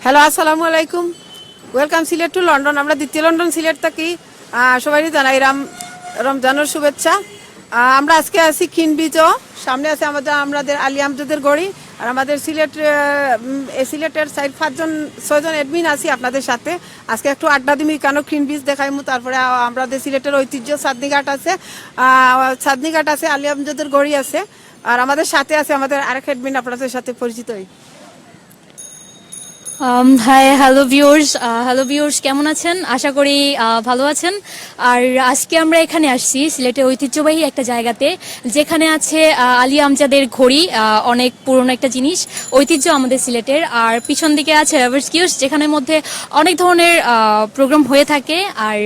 Hello, আসসালামু আলাইকুম। Welcome Sylhet to London. আমরা দ্বিতীয় লন্ডন সিলেট থাকি। সবাই জানাই রমজানের শুভেচ্ছা। আমরা আজকে আছি খিন বিচও, সামনে আছে আমাদের আলী আমজাদের গড়ি। আর আমাদের সিলেটের 4-5-6জন অ্যাডমিন আছি আপনাদের সাথে। আজকে একটু আড্ডা দিমি, কেন খিন বিচ দেখাইমু। তারপরে আমাদের সিলেটের ঐতিহ্য চাঁদনীঘাট আছে, আলী আমজাদের গড়ি আছে। আর আমাদের সাথে আছে আমাদের আরেক অ্যাডমিন, আপনাদের সাথে পরিচিত হই। হাই, হ্যালো ভিউয়ার্স, কেমন আছেন? আশা করি ভালো আছেন। আর আজকে আমরা এখানে আসছি সিলেটের ঐতিহ্যবাহী একটা জায়গাতে, যেখানে আছে আলী আমজাদের ঘড়ি। অনেক পুরনো একটা জিনিস, ঐতিহ্য আমাদের সিলেটের। আর পিছন দিকে আছে রাভার্স কিওস্ক, যেখানের মধ্যে অনেক ধরনের প্রোগ্রাম হয়ে থাকে। আর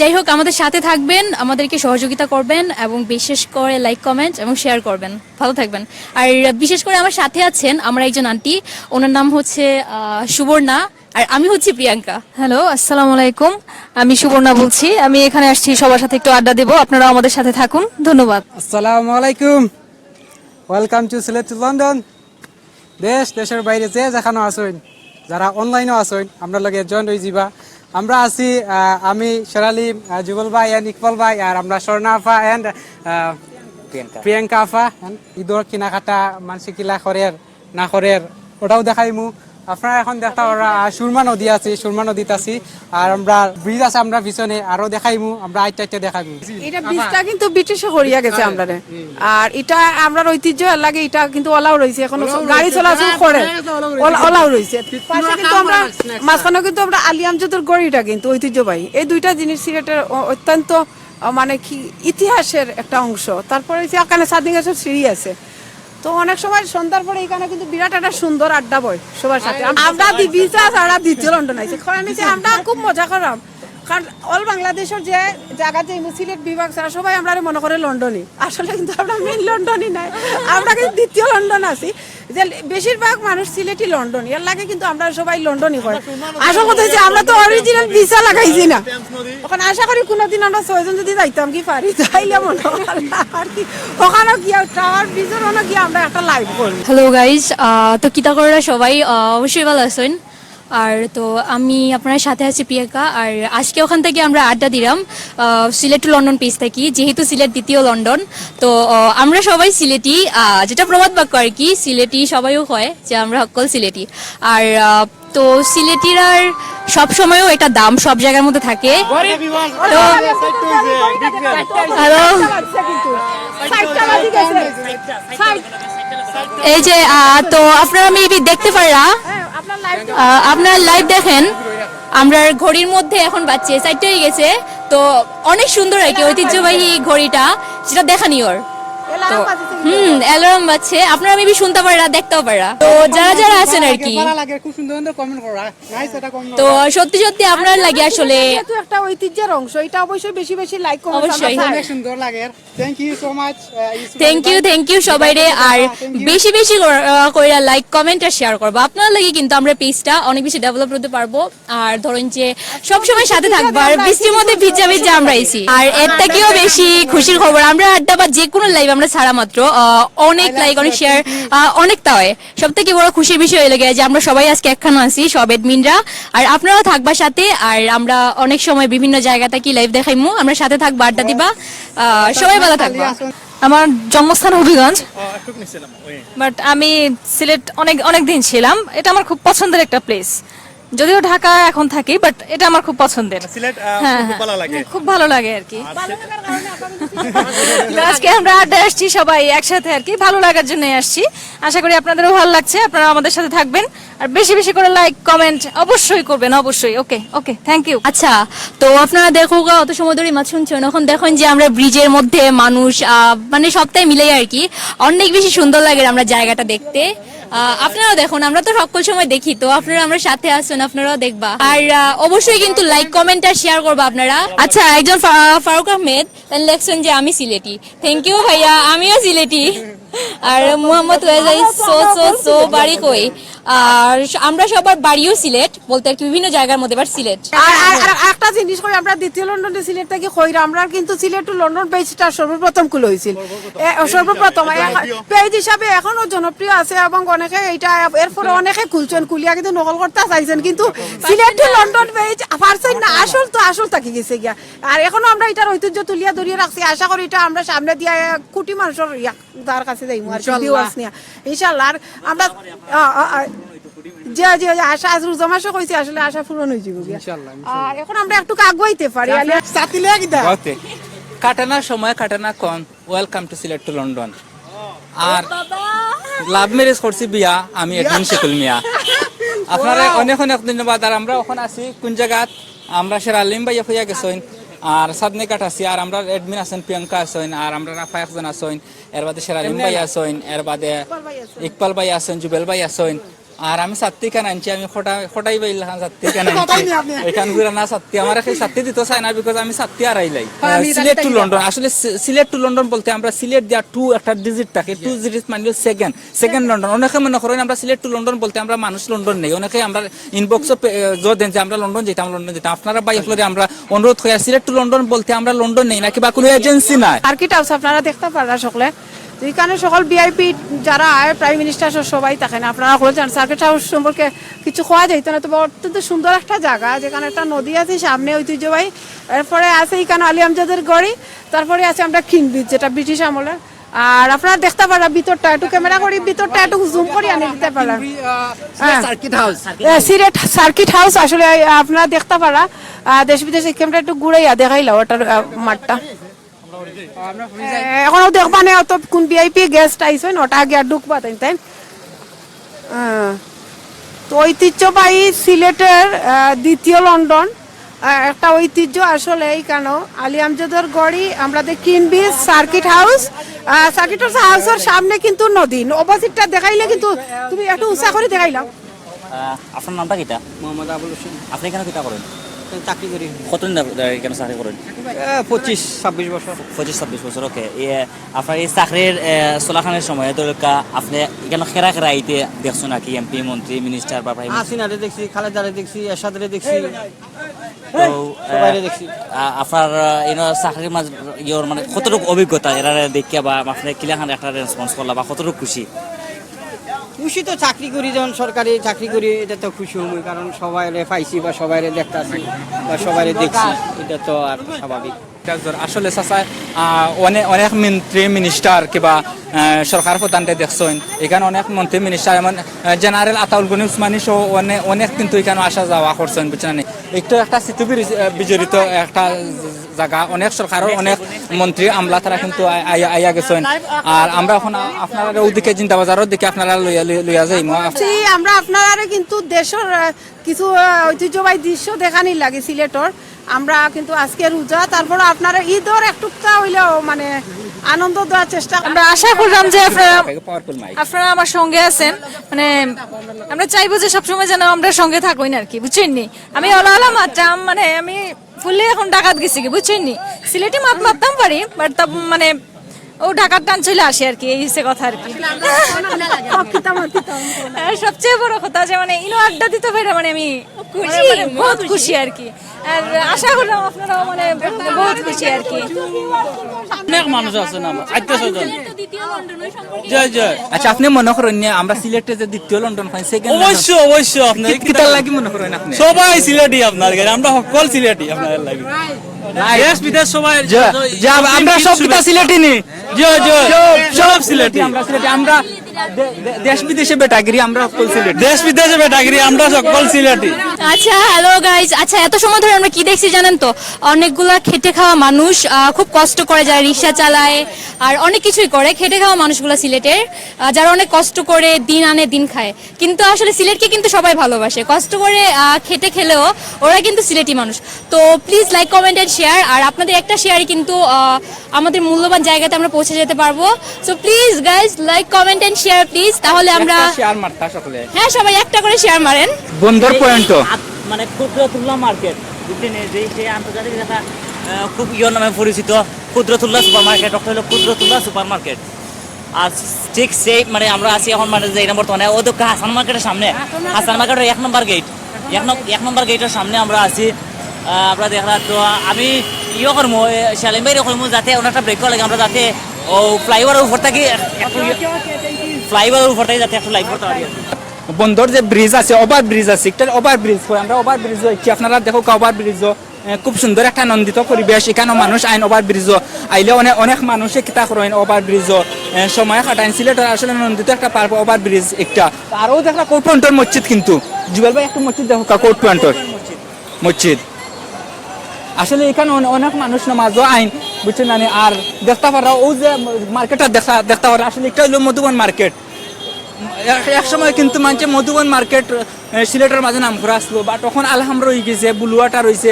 যাই হোক, আমাদের সাথে থাকবেন, আমাদেরকে সহযোগিতা করবেন এবং বিশেষ করে লাইক, কমেন্ট এবং শেয়ার করবেন। ভালো থাকবেন। আর বিশেষ করে আমার সাথে আছেন আমার একজন আন্টি, ওনার নাম হচ্ছে সুবর্ণা, আর আমি হচ্ছি প্রিয়াঙ্কা। হ্যালো, আসসালামু আলাইকুম। আমি সুবর্ণা বলছি। আমি এখানে আসছি সবার সাথে একটু আড্ডা দেবো, আপনারা আমাদের সাথে থাকুন। ধন্যবাদ। আসসালামু আলাইকুম, welcome to Sylhet to London. দেশের বাইরে যেখানে আসুন, যারা অনলাইনও আসুন, আমরা লগে জয়েন হয়ে যাবা। আমরা আছি, আমি শেরালি, যুগল ভাই এন্ড ইকবাল ভাই, আর আমরা স্বর্ণা আফা এন্ড প্রিয়াঙ্কা আফা। ঈদর কিনাকাটা মানসি কিলা করের না করের ওটাও দেখাইমু। আপনারা এখন দেখা সুরমা নদী আছে, সুরমা নদীতে আছি। আর আমরা ব্রিজ আছে আমরা পিছনে, আরো দেখাইমু। আমরা আইটা দেখাইমু। এটা ব্রিজটা কিন্তু ব্রিটিশে হরিয়া গেছে আমরা। আর এটা আমরা ঐতিহ্য লাগে, এটা কিন্তু ওলাও রয়েছে, এখন গাড়ি চলাচল করে, ওলাও রয়েছে। পাশে কিন্তু আমরা মাঝখানে কিন্তু আমরা আলী আমজাদের গড়িটা কিন্তু ঐতিহ্যবাহী। এই দুইটা জিনিস সিলেটের অত্যন্ত মানে কি ইতিহাসের একটা অংশ। তারপরে এখানে চাঁদনীঘাটের সিঁড়ি আছে। তো অনেক সময় সন্ধ্যার পরে এখানে কিন্তু বিরাট একটা সুন্দর আড্ডা বই সবার সাথে। আমরা দ্বিতীয় লন্ডন আইছি, আমরা খুব মজা করলাম। কারণ অল বাংলাদেশের যে জায়গা যে সিলেট বিভাগ ছাড়া সবাই আমরা মনে করে লন্ডনই, আসলে কিন্তু আমরা মেন লন্ডনই নাই, আমরা কিন্তু দ্বিতীয় লন্ডন আছি। যে বেশিরভাগ মানুষ সিলেটি লন্ডন, এর লাগে কিন্তু আমরা সবাই লন্ডনই করে। আসল কথা হচ্ছে আমরা তো অরিজিনাল ভিসা লাগাইছি না। ওখানে আশা করি কোনোদিন আমরা 6জন যদি যাইতাম কি পারি, তাইলে মনে আর কি ওখানে গিয়ে টাওয়ার ব্রিজের ওখানে গিয়ে আমরা একটা লাইভ করি। হ্যালো গাইজ, তো কিতা করে সবাই অবশ্যই ভালো আছেন। আর তো আমি আপনার সাথে আছি প্রিয়াঙ্কা। আর আজকে ওখান থেকে আমরা আড্ডা দিলাম সিলেট টু লন্ডন পেজ থেকে, যেহেতু সিলেট দ্বিতীয় লন্ডন। তো আমরা সবাই সিলেটি, যেটা প্রবাদ বাক্য আর কি, সিলেটি সবাইও কয় যে আমরা সকল সিলেটি। আর তো সিলেটির আর সবসময়ও একটা দাম সব জায়গার মধ্যে থাকে। তো হ্যালো, এই যে তো আপনারা মেবি দেখতে পারা, আপনারা লাইভ দেখেন। আমরা ঘড়ির মধ্যে এখন বাজছে 4টা হয়ে গেছে। তো অনেক সুন্দর আর কি ঐতিহ্যবাহী ঘড়িটা, সেটা দেখানি ওর। তো অ্যালার্ম বাজছে, আপনারা মেবি শুনতে পারা, দেখতেও পারা। তো যারা আছেন আর কি, তো সত্যি সত্যি আপনার লাগে আসলে একটা ঐতিহ্যের অংশ, এটা অবশ্যই বেশি বেশি লাইক করুন। অবশ্যই অনেক সুন্দর লাগে। Thank you so much, thank you সবাই রে। আর বেশি বেশি করে লাইক, কমেন্ট আর শেয়ার করবো। আপনার লাগে কিন্তু আমরা পেজটা অনেক বেশি ডেভেলপ করতে পারবো। আর ধরুন যে সবসময় সাথে থাকবো। আর বৃষ্টির মধ্যে ভিজা আমরা আইছি। আর এর থেকেও বেশি খুশির খবর, আমরা আড্ডা বা যে কোনো লাইভ আমরা ছাড়া মাত্র অনেক লাইক, অনেক শেয়ার, অনেক তাই সব থেকে বড় খুশির বিষয় হয়ে গেছে যে আমরা সবাই আজকে একখানে আছি, সব এডমিনরা। আর আপনারাও থাকবা সাথে। আর আমরা অনেক সময় বিভিন্ন জায়গা থেকে লাইভ দেখাইমু, আমরা সাথে থাকবো, আড্ডা দিবা। সবাই ভালো থাকবা। আমার জন্মস্থান হবিগঞ্জ, বাট আমি সিলেট অনেক দিন ছিলাম। এটা আমার খুব পছন্দের একটা প্লেস, যদিও ঢাকা এখন থাকি, বাট এটা আমার খুব পছন্দের। খুব ভালো লাগে আর কি। আজকে আমরা আড্ডা আসছি সবাই একসাথে আর কি, ভালো লাগার জন্য আসছি। আশা করি আপনাদেরও ভালো লাগছে, আপনারা আমাদের সাথে থাকবেন। আর বেশি বেশি করে লাইক, কমেন্ট অবশ্যই করবেন, অবশ্যই। ওকে, থ্যাংক ইউ। আচ্ছা, তো আপনারা দেখো অত সময় ধরে মাছ শুনছেন, এখন দেখুন যে আমরা ব্রিজের মধ্যে মানুষ, মানে সবটাই মিলে আর কি অনেক বেশি সুন্দর লাগে আমরা জায়গাটা দেখতে। আপনারাও দেখুন, আমরা তো সকল সময় দেখি, তো আপনারা আমরা সাথে আসুন, আপনারাও দেখবা। আর অবশ্যই কিন্তু লাইক, কমেন্ট আর শেয়ার করবা আপনারা। আচ্ছা, একজন ফারুক আহমেদ লেখছেন যে আমি সিলেটি। থ্যাংক ইউ ভাইয়া, আমিও সিলেটি। আর মোহাম্মদ ওয়াজাই সো সো সো বাড়ি কই। আর আমরা সবার বাড়িও সিলেট বলতে আর কি বিভিন্ন জায়গার মধ্যে বাট সিলেট। আর একটা জিনিস কই আমরা দ্বিতীয় লন্ডনে সিলেট থেকে কইরা আমরা কিন্তু সিলেট টু লন্ডন পেজটা সর্বপ্রথম খুলে হয়েছিল সর্বপ্রথম পেজ হিসাবে এখনো জনপ্রিয় আছে এবং অনেকে এটা এরপরে অনেকে খুলছেন খুলিয়া কিন্তু নকল করতে চাইছেন কিন্তু সিলেট টু লন্ডন পেজ পারছেন না আসল থাকি গেছে গিয়া আর এখনো আমরা এটার ঐতিহ্য তুলিয়া ধরিয়ে রাখছি আশা করি এটা আমরা সামনে দিয়ে কোটি মানুষের তার কাছে যাইমু আর ভিউয়ার্স নিয়া ইনশাআল্লাহ আর আমরা যে যে আশা আজরু জমাশো কইছি আসলে আশা পূরণ হয়ে যাবে ইনশাআল্লাহ আর এখন আমরা একটু আগাইতে পারি আলিয়া সাতিলে কিদা ওকে কাটানা সময় কাটানা কোন welcome to Sylhet to London আর লাভ ম্যারেজ করছি বিয়া আমি একদিন শিকুল মিয়া আপনারা অনেক অনেক ধন্যবাদ আর আমরা ওখানে আছি কোন জায়গাত আমরা শেরালিম ভাইয়া হইয়া গেছেন আর সাদনে কাট আছি আর আমরা এডমিন আছেন প্রিয়াঙ্কা আছেন আর আমরা রাফা একজন আছেন এর বাদে শেরালিম ভাই আছেন এর বাদে ইকবাল ভাই আছেন জুবেল ভাই আছেন আর আমি সাত্তি কেন আনছি আমি খটাই বাইল সাত্তি কেন আনছি এখান ঘুরে না সাত্তি আমার সেই সাত্তি দিতে চাই না বিকজ আমি সাত্তি আর আইলাই সিলেট টু লন্ডন আসলে সিলেট টু লন্ডন বলতে আমরা সিলেট দিয়া টু একটা ডিজিট থাকে টু ডিজিট মানে সেকেন্ড লন্ডন অনেকে মনে করেন আমরা সিলেট টু লন্ডন বলতে আমরা মানুষ লন্ডন নেই অনেকে আমরা ইনবক্সও জোর দেন যে আমরা লন্ডন যেতাম আপনারা বাই ফ্লোরে আমরা অনুরোধ করি সিলেট টু লন্ডন বলতে আমরা লন্ডন নেই নাকি বা কোনো এজেন্সি নাই সার্কিট হাউস আপনারা দেখতে পারা সকলে যেখানে সকল ভিআইপি যারা আয় প্রাইম মিনিস্টার সবাই থাকেন আপনারা বলছেন সার্কিট হাউস সম্পর্কে কিছু খোয়া যাইতো না তবে অত্যন্ত সুন্দর একটা জায়গা যেখানে একটা নদী আছে সামনে ঐতিহ্যবাহী এরপরে আছে এখানে আলী আমজাদের গড়ি তারপরে আছে আমরা কিং ব্রিজ যেটা ব্রিটিশ আমলের আর আপনারা দেখতে পারা ভিতরটা একটু ক্যামেরা করি ভিতরটা একটু জুম করে আনি দিতে পারা circuit house Sylhet circuit house আসলে আপনারা দেখতে পারা দেশ বিদেশে ক্যামেরা একটু ঘুরাইয়া দেখাইলা ওটার মাঠটা এখনো দেখবা না অত কোন ভিআইপি গেস্ট আইছেন ওটা আগে আর ঢুকবা তাই তাই তো ঐতিহ্যবাহী সিলেটের দ্বিতীয় লন্ডন একটা ঐতিহ্য আসলে এই কেন আলী আমজাদের গড়ি আমাদের কিং ব্রিজ সার্কিট হাউসের সামনে কিন্তু নদী অপোজিটটা দেখাইলে কিন্তু তুমি একটু উঁচা করে দেখাইলাম আপনার নামটা কিটা? মোহাম্মদ আবুল হোসেন আপনি কেন কিটা করেন? চাকরি করি কতদিন কেন চাকরি করেন? 25-26 বছর 25-26 বছর ওকে আপনার এই চাকরির চলাখানের সময় দরকার আপনি এখানে খেরা আইতে দেখছো নাকি এমপি মন্ত্রী মিনিস্টার বা প্রাইম হাসিনারে দেখছি খালেদারে দেখছি এরশাদরে দেখছি তো সবাইরে দেখছি আপনার চাকরির মাঝে ইয়োর মানে কতটুকু অভিজ্ঞতা এরা দেখিয়া বা আপনি কিলাখান একটা রেসপন্স করলা বা কতটুকু খুশি? খুশি তো চাকরি করি যখন সরকারি চাকরি করি এটা তো খুশি হই কারণ সবাই পাইছি বা সবাই দেখতাছি বা সবাই দেখছি এটা তো আর স্বাভাবিক আসলে চাচা অনেক মন্ত্রী মিনিস্টার কিবা সরকার প্রধানকে দেখছেন এখানে অনেক মন্ত্রী মিনিস্টার এমন জেনারেল আতাউল গনি উসমানী সহ অনেক কিন্তু এখানে আসা যাওয়া করছেন বুঝছেন একটু একটা স্মৃতি বিজড়িত একটা জায়গা অনেক সরকারের অনেক মন্ত্রী আমলা তারা কিন্তু আইয়া গেছেন আর আমরা এখন আপনারা ওদিকে জিন্দাবাজারের দিকে আপনারা লইয়া যাই আমরা আপনারা কিন্তু দেশের কিছু ঐতিহ্যবাহী দৃশ্য দেখানি লাগে সিলেটর আমরা কিন্তু আজকে রোজা তারপর আপনারা ঈদর একটুটা হইলেও মানে আনন্দ দেওয়ার চেষ্টা আমরা আশা করলাম যে আপনারা আমার সঙ্গে আছেন মানে আমরা চাইবো যে সবসময় যেন আমরা সঙ্গে থাকুন আর কি বুঝছেন নি আমি ওলা মাত্রাম মানে আমি ফুললে এখন ডাকাত গেছি কি বুঝছেন নি সিলেটে মারতাম পারি বাট মানে ও ঢাকার টান চলে আসে আর কি এই হচ্ছে কথা আর কি সবচেয়ে বড় কথা যে মানে ইনো আড্ডা দিতে পারে মানে আমি খুশি বহুত খুশি আর কি আর আশা করলাম আপনারাও মানে বহুত খুশি আর কি অনেক মানুষ আছে না আচ্ছা আপনি মনে করেন আমরা সিলেটে যে দ্বিতীয় লন্ডন পাই সেকেন্ড অবশ্যই আপনি কিতার লাগি মনে করেন আপনি সবাই সিলেটি আপনার আমরা সকল সিলেটি আপনার লাগি দেশ বিদেশ সবাই আমরা সব কিতা সিলেটি নি সব সিলেটি আমরা সিলেটি আমরা দেশ বিদেশে বেটাগিরি আমরা সকল সিলেটি দেশ বিদেশে বেটাগিরি আমরা সকল সিলেটি আচ্ছা হ্যালো গাইজ আচ্ছা এত সময় ধরে আমরা কি দেখছি জানেন তো অনেকগুলা খেটে খাওয়া মানুষ খুব কষ্ট করে যারা রিক্সা চালায় আর অনেক কিছুই করে খেটে খাওয়া মানুষগুলো সিলেটের যারা অনেক কষ্ট করে দিন আনে দিন খায় কিন্তু আসলে সিলেটকে কিন্তু সবাই ভালোবাসে কষ্ট করে খেটে খেলেও ওরা কিন্তু সিলেটি মানুষ তো please like comment and share আর আপনাদের একটা শেয়ারই কিন্তু আমাদের মূল্যবান জায়গাতে আমরা পৌঁছে যেতে পারবো so please guys like comment and share please তাহলে আমরা শেয়ার মারতা সকলে হ্যাঁ সবাই একটা করে শেয়ার মারেন বন্দর পয়েন্ট মানে ক্ষুদ্র তুলা মার্কেট বুঝলেন যে সেই আন্তর্জাতিক একটা খুব নামে পরিচিত ক্ষুদ্র তুলা সুপার মার্কেট হলো ক্ষুদ্র তুলা সুপার মার্কেট আর ঠিক সেই মানে আমরা আছি এখন মানে যে এটা বর্তমানে ও তো হাসান মার্কেটের সামনে, হাসান মার্কেটের 1 নম্বর গেট, 1 নম্বর গেটের সামনে আমরা আছি। আমরা দেখলাম তো আমি ইয়ে করবো শালিম ভাই করবো যাতে ওনারটা ব্রেক করা লাগে, আমরা যাতে ও ফ্লাইওভারের উপর থাকি একটু ফ্লাইওভারের উপর থেকে যাতে একটু লাইভ করতে পারি। বন্দর যে ব্রিজ আছে, ওভার ব্রিজ আছে, একটা ওভার ব্রিজ করে আমরা ওভার ব্রিজ হচ্ছি। আপনারা দেখো ওভার ব্রিজ খুব সুন্দর একটা আনন্দিত পরিবেশ, এখানেও মানুষ আইন ওভার ব্রিজ আইলে অনেক অনেক মানুষে কিতা করেন ওভার ব্রিজ সময় কাটাইন। সিলেটের আসলে আনন্দিত একটা পার্ক ওভার ব্রিজ একটা। আরও দেখলা কোর্ট পয়েন্টের মসজিদ, কিন্তু জুবেল ভাই একটা মসজিদ দেখো কোর্ট পয়েন্টের মসজিদ। আসলে এখানে অনেক মানুষ নামাজও আইন, বুঝছেন না? আর দেখতে পারা ও যে মার্কেটটা দেখতে পারা, আসলে এটা হলো মধুবন মার্কেট। এক সময় কিন্তু মানুষ মধুবন মার্কেট সিলেটের মাঝে নাম করা আসলো, বাট তখন আলহাম রয়ে গেছে, বুলুয়াটা রয়েছে,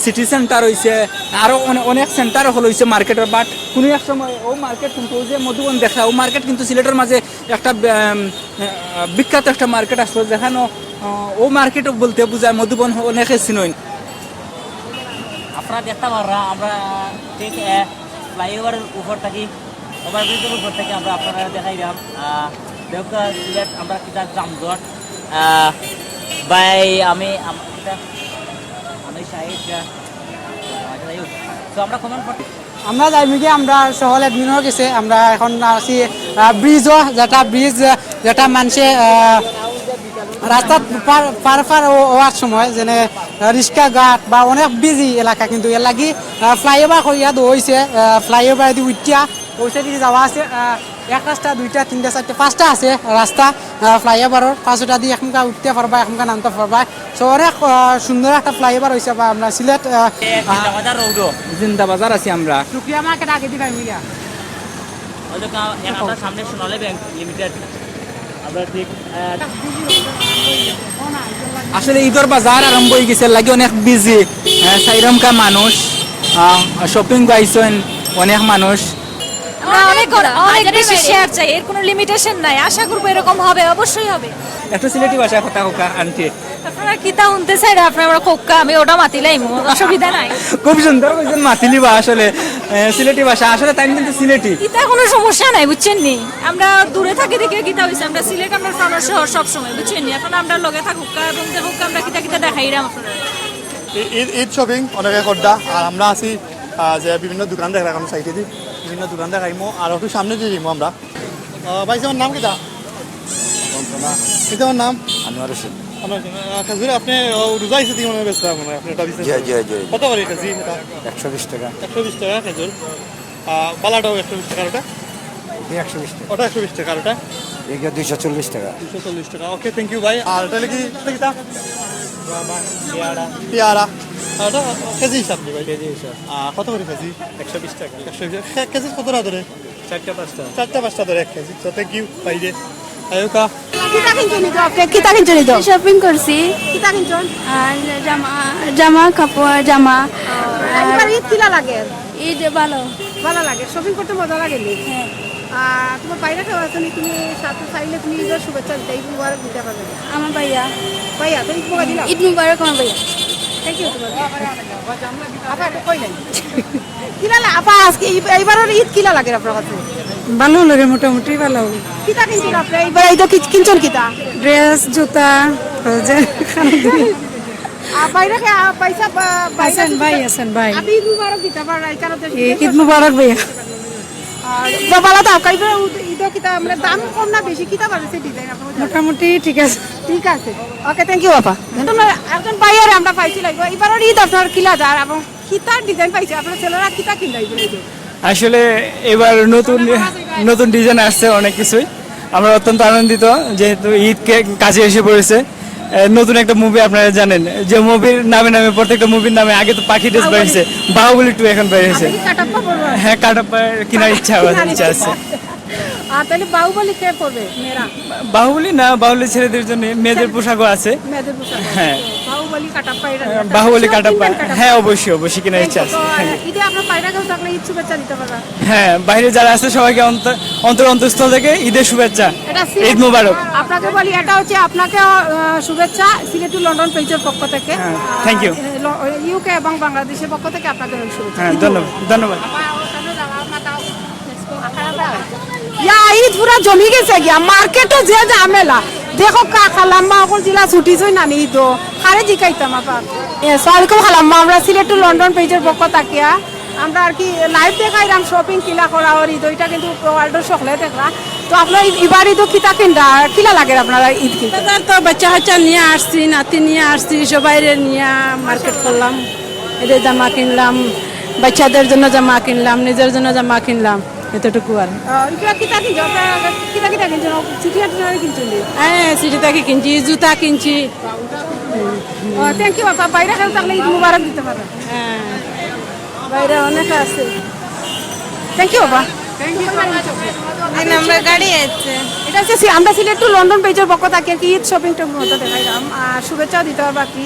সিটি সেন্টার রয়েছে, আরও অনেক সেন্টার হয়েছে মার্কেটের। বাট কোনো এক সময় ও মার্কেট কিন্তু ও যে মধুবন দেখা, ও মার্কেট কিন্তু সিলেটের মাঝে একটা বিখ্যাত একটা মার্কেট আসলো, যেখানে ও মার্কেট বলতে বোঝায় মধুবন অনেকে চিনইন। আপনারা দেখতে পারা আমরা ঠিক ফ্লাইওভারের উপর থাকি, ওভারব্রিজের উপর থেকে আমরা আপনারা দেখাই দিলাম দেখা সিলেট আমরা কিতা জামজট বাই আমি শাহিদ। তো আমরা কমেন্ট করতে আমরা যাইমি কি আমরা সহল এডমিন হয়ে গেছে। আমরা এখন আছি ব্রিজও, যেটা ব্রিজ যেটা মানুষে রাস্তা পার হওয়ার সময় যেনে রিক্সা ঘাট বা অনেক বিজি এলাকা, কিন্তু এর লাগি ফ্লাইওভার করিয়া হয়েছে। ফ্লাইওভার দিয়ে উঠিয়া ওই সাইডে যাওয়া আছে, এক রাস্তা, 2টা, 3টা, 4টা, 5টা আছে রাস্তা ফ্লাইওভারের। 5টা দিয়ে এখনকার উঠতে পারবা, এখনকার নামতে পারবা। সো অনেক সুন্দর একটা ফ্লাইওভার হয়েছে। বা আমরা সিলেট জিন্দাবাজার আছি আমরা। শুক্রিয়া মার্কেট আগে দিবা মিলিয়া আমরা সামনে সোনালী ব্যাংক লিমিটেড আমরা ঠিক আসলে ঈদের বাজার আরম্ভ হয়ে গেছে, লাগে অনেক বিজি, সাইরমকা মানুষ শপিং পাইছেন অনেক মানুষ। আমরা অনেক বেশি শেয়ার চাই, এর কোনো লিমিটেশন নাই। আশা করবো এরকম হবে, অবশ্যই হবে। একটু সিলেটি ভাষায় কথা কোকা আন্টি, আপনারা কিতা শুনতে চাই না, আপনারা কোক্কা, আমি ওটা মাতিলাই, অসুবিধা নাই। খুব সুন্দর বলছেন মাতিলি বা আসলে সিলেটি ভাষা, আসলে তাই কিন্তু সিলেটি কিতা কোনো সমস্যা নাই, বুঝছেন নি? আমরা দূরে থাকি দেখে কিতা হইছে, আমরা সিলেট আমরা প্রাণের শহর সব সময়, বুঝছেন নি? এখন আমরা লগে থাকুকা এবং দেখুকা আমরা কিতা কিতা দেখাইরাম আপনারা। ঈদ শপিং অনেকে করদা, আর আমরা আছি যে বিভিন্ন দোকান দেখাম সাইডে দি বিভিন্ন দোকান দেখাইমো, আর একটু সামনে দিয়ে যাইমো আমরা। ভাই আমার নাম কিতা? আমার নাম আনোয়ার হোসেন। খেজুর আপনি রোজা হিসেবে দিকে মনে ব্যস্ত মনে হয় আপনি এটা বিজনেস কত করে কেজি? 120 টাকা। 120 টাকা খেজুর। বালাটাও 120 টাকা, ওটা 120 টাকা। ওটা 120 টাকা, ওটা এগুলো 240 টাকা। 240 টাকা। ওকে, থ্যাংক ইউ ভাই। আর এটা কি কিতা? পেয়ারা। ওটা কেজি হিসাব নি ভাই? কেজি হিসাব। কত করে কেজি? 120 টাকা। 120 কেজি কত টাকা ধরে? 4টা 5টা ধরে 1 কেজি। তো থ্যাংক ইউ ভাই রে। আয়োকা কিতা কিনছো নিতো আপনি? কিতা কিনছো নিতো? শপিং করছি কিতা কিনছো? আর জামা কাপড় জামা। এবার ঈদ কিলা লাগে? ঈদ ভালো ভালো লাগে, শপিং করতে মজা লাগে নি? হ্যাঁ। তোমার বাইরে কেউ আছে নি? তুমি সাথে চাইলে তুমি ঈদের শুভেচ্ছা দিতে, ঈদ মুবারক দিতে পারবে। আমার ভাইয়া ভাইয়া তো ঈদ মুবারক দিলাম। ঈদ মুবারক আমার ভাইয়া। থ্যাংক ইউ তোমার। আপা এটা কই নাই? কিলা আপা আজকে এইবারের ঈদ কিলা লাগে আপনার কাছে? ভালো লাগে, মোটামুটি ভালো। কিতা কিনছেন আপনি এইবার? ঈদ কিনছেন কিতা? ড্রেস, জুতা, বাইরে পয়সা আছেন ভাই, আছেন ভাই। আপনি ঈদ মুবারক দিতে পারেন এই কারণে। ঈদ মুবারক ভাইয়া। ভালো তো কাইবার ঈদ কিতা আমরা দাম কম না বেশি কিতা বাড়ছে ডিজাইন আপনার? মোটামুটি ঠিক আছে। ঠিক আছে, ওকে, থ্যাংক ইউ আপা। তোমরা একজন বাইরে আমরা পাইছি লাগবে এবারের ঈদ আপনার কিলা যার এবং কিতার ডিজাইন পাইছে আপনার ছেলেরা কিতা কিনলাই বলে? আসলে এবার নতুন নতুন ডিজাইন আসছে অনেক কিছুই, আমরা অত্যন্ত আনন্দিত যেহেতু ঈদকে কাছে এসে পড়েছে। নতুন একটা মুভি আপনারা জানেন, যে মুভির নামে নামে প্রত্যেকটা মুভির নামে আগে তো পাখি ড্রেস বেরিয়েছে, বাহুবলী 2 এখন বেরিয়েছে। হ্যাঁ, কাটাপ্পা কেনার ইচ্ছা আছে। আর তাহলে বাহুবলী কে পড়বে? মেয়েরা? বাহুবলী না, বাহুবলী ছেলেদের জন্য মেয়েদের পোশাকও আছে। মেয়েদের পোশাক? হ্যাঁ, বাহুবলী কাটাপ্পা। বাহুবলী কাটাপ্পা, হ্যাঁ অবশ্যই অবশ্যই কেনার ইচ্ছা আছে। ঈদে আপনার বাইরে কেউ থাকলে ঈদ শুভেচ্ছা দিতে পারবা? হ্যাঁ, বাইরে যারা আছে সবাইকে অন্তরস্থল থেকে ঈদের শুভেচ্ছা, ঈদ মুবারক। আপনাকে বলি এটা হচ্ছে আপনাকে শুভেচ্ছা সিলেট টু লন্ডন পেজের পক্ষ থেকে। Thank you. ইউকে এবং বাংলাদেশের পক্ষ থেকে আপনাকে শুভেচ্ছা। হ্যাঁ, ধন্যবাদ। ইয়া ঈদ পুরা জমি গেছে গিয়া মার্কেটও যে ঝামেলা দেখো কা খালাম্মা অকল জিলা ছুটি ছই নানি ঈদ হারে জিকাইতাম আপার সালামালাইকুম খালাম্মা আমরা সিলেট টু লন্ডন পেজের পক্ষ তাকিয়া আমরা আর কি লাইভ দেখাইলাম শপিং কিলা করা ওর ঈদ ওইটা কিন্তু ওয়ার্ল্ডের সকলে দেখা তো আপনার এবার ঈদ কিতা কিনটা কিলা লাগে আপনারা ঈদ কিনতে তো বাচ্চা কাচ্চা নিয়ে আসছি নাতি নিয়ে আসছি সবাই নিয়ে মার্কেট করলাম এদের জামা কিনলাম বাচ্চাদের জন্য জামা কিনলাম নিজের জন্য জামা কিনলাম এতটুকু আর এটা কিতা কিনছো আপনারা কিতা কিতা কিনছো সিটি হাট কিনছো হ্যাঁ সিটি থেকে কিনছি জুতা কিনছি থ্যাংক ইউ আপা বাইরে খেলে থাকলে ঈদ মুবারক দিতে পারেন হ্যাঁ বাইরে অনেক আছে থ্যাংক ইউ আপা আমরা গাড়ি আছে এটা হচ্ছে আমরা সিলেট টু লন্ডন পেজের পক্ষ থেকে কি ঈদ শপিংটা মতো দেখাইলাম আর শুভেচ্ছাও দিতে হবে বাকি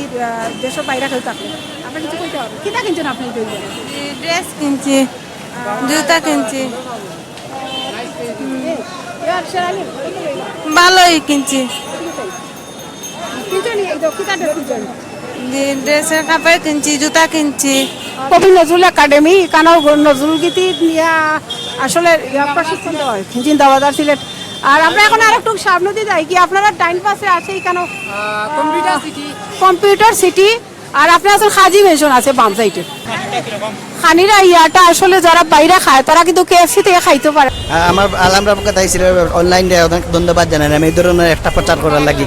দেশের বাইরে খেলে থাকলে আপনি কিছু কইতে হবে কিতা কিনছেন আপনি ড্রেস কিনছি জুতা কিনছি ভালোই কিনছি ড্রেসের কাপড় কিনছি জুতা কিনছি কবি নজরুল একাডেমি এখানে নজরুল গীতি নিয়ে আসলে প্রশিক্ষণ দেওয়া হয় জিন্দাবাদ আর সিলেট আর আমরা এখন আর একটু সামনে দিয়ে যাই কি আপনারা ডাইন পাশে আছে এখানে কম্পিউটার সিটি আর আপনার আসলে খাজি মেনশন আছে বাম সাইডে খানিরা ইয়াটা আসলে যারা বাইরে খায় তারা কিন্তু কেএফসি থেকে খাইতে পারে আমার আলহামরা পক্ষ তাইছিল অনলাইনে অনেক ধন্যবাদ জানাই আমি এই ধরনের একটা প্রচার করার লাগি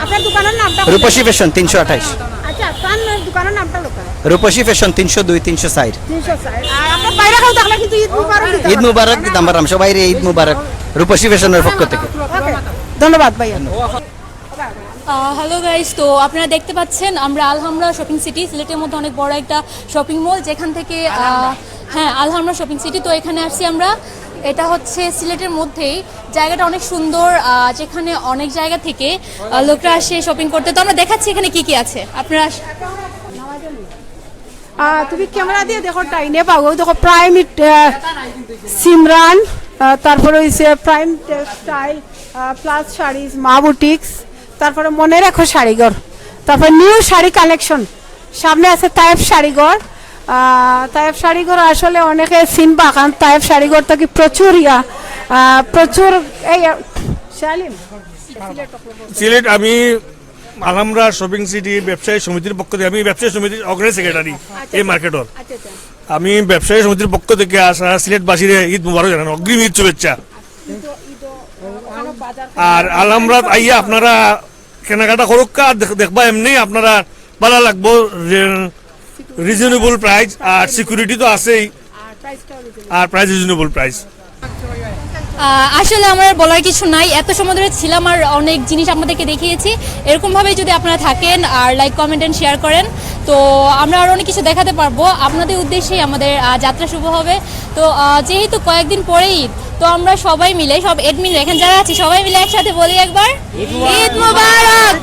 আপনার দোকানের নামটা রূপসী ফ্যাশন 328 আচ্ছা তার দোকানের নামটা লোকাল রূপসী ফ্যাশন 302 304 360 আর আপনার বাইরে খাও তাহলে কিন্তু ঈদ মুবারক দিতে ঈদ মুবারক দিতাম পারলাম সবাই ঈদ মুবারক রূপসী ফ্যাশনের পক্ষ থেকে ওকে ধন্যবাদ ভাইয়া হ্যালো গাইস, তো আপনারা দেখতে পাচ্ছেন আমরা আলহামরা শপিং সিটি, সিলেটের মধ্যে অনেক বড় একটা শপিং মল যেখান থেকে হ্যাঁ আলহামরা শপিং সিটি। তো এখানে আসছি আমরা, এটা হচ্ছে সিলেটের মধ্যেই, জায়গাটা অনেক সুন্দর, যেখানে অনেক জায়গা থেকে লোকরা আসে শপিং করতে। তো আমরা দেখাচ্ছি এখানে কি কি আছে আপনারা। তুমি ক্যামেরা দিয়ে দেখো টাইনে পাবো, দেখো প্রাইম সিমরান, তারপরে হচ্ছে প্রাইম টেক্সটাইল, প্লাস শাড়িজ, মা বুটিক্স, তারপরে মনে রাখো শাড়িঘর, তারপরে নিউ শাড়ি কালেকশন, সামনে আছে তায়েব শাড়িঘর। তায়েব শাড়িঘর আসলে অনেকে চিনবা, কারণ তায়েব শাড়িঘর থেকে প্রচুর প্রচুর এই শালিম সিলেট। আমি আলহামরা শপিং সিটি ব্যবসায়ী সমিতির পক্ষ থেকে, আমি ব্যবসায়ী সমিতির অগ্রণী সেক্রেটারি এই মার্কেটর। আমি ব্যবসায়ী সমিতির পক্ষ থেকে আসা সিলেটবাসীর ঈদ মুবারক জানান, অগ্রিম ঈদ শুভেচ্ছা। আর আলহামরাত আইয়া আপনারা কেনাকাটা করুক, আর দেখবা এমনি আপনারা ভালো লাগবো, রিজনেবল প্রাইস, আর সিকিউরিটি তো আছেই, আর প্রাইস রিজনেবল প্রাইস। আসলে আমার বলার কিছু নাই, এত সময় ধরে ছিলাম আর অনেক জিনিস আপনাদেরকে দেখিয়েছি। এরকমভাবে যদি আপনারা থাকেন আর লাইক কমেন্ট এন্ড শেয়ার করেন, তো আমরা আর অনেক কিছু দেখাতে পারবো আপনাদের উদ্দেশ্যেই আমাদের যাত্রা শুভ হবে। তো যেহেতু কয়েকদিন পরেই ঈদ, তো আমরা সবাই মিলে, সব এডমিন এখানে যারা আছি সবাই মিলে একসাথে বলি একবার ঈদ মুবারক।